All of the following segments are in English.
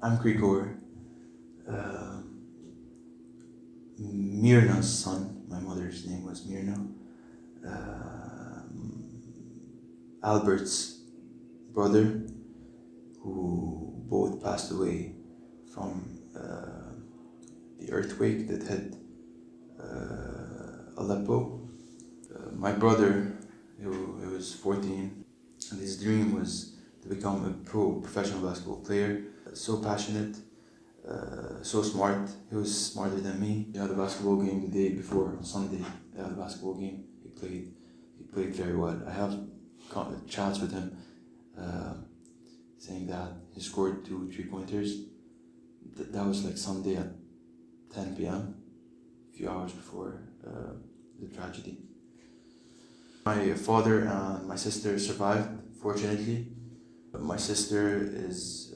I'm Krikor, uh, Mirna's son. My mother's name was Mirna. Albert's brother, who both passed away from the earthquake that hit Aleppo. My brother, who was 14, and his dream was to become a professional basketball player. So passionate, so smart. He was smarter than me. He had a basketball game the day before, on Sunday. They had a basketball game. He played very well. I have chats with him, saying that he scored 2 3-pointers. That was like Sunday at 10 p.m., a few hours before the tragedy. My father and my sister survived, fortunately. My sister is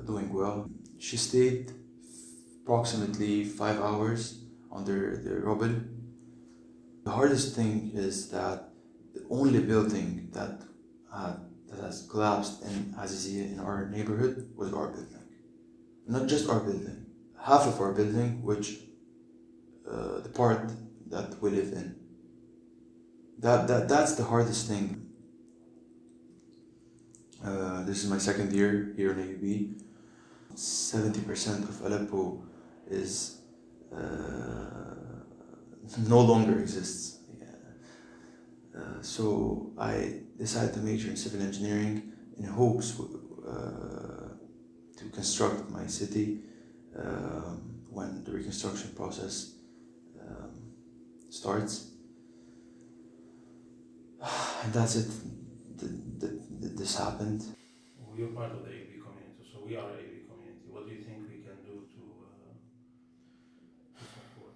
doing well. She stayed approximately 5 hours under the rubble. The hardest thing is that the only building that has collapsed in Azizia, in our neighborhood, was our building. Not just our building, half of our building, which the part that we live in. That's the hardest thing. This is my second year here in AUB. 70% of Aleppo is no longer exists. So I decided to major in civil engineering in hopes to construct my city when the reconstruction process starts. And that's it. This happened. You're part of the AUB community, so we are AUB community. What do you think we can do to support?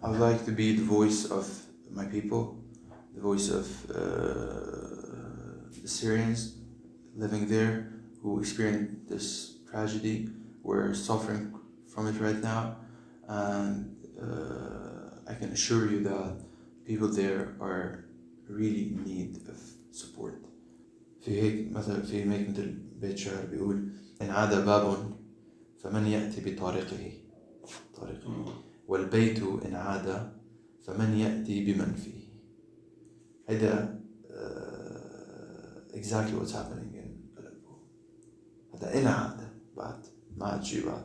I would like to be the voice of my people, the voice of the Syrians living there who experienced this tragedy. We're suffering from it right now, and I can assure you that people there are really in need of support. في هيك مثلا في هيك مثل بيت شعر بيقول إن عاد باب فمن يأتي بطارقه والبيت إن عاد فمن يأتي بمن فيه. هذا exactly what's happening in Aleppo. هذا إن عاد بعد ما عاد شي بعد.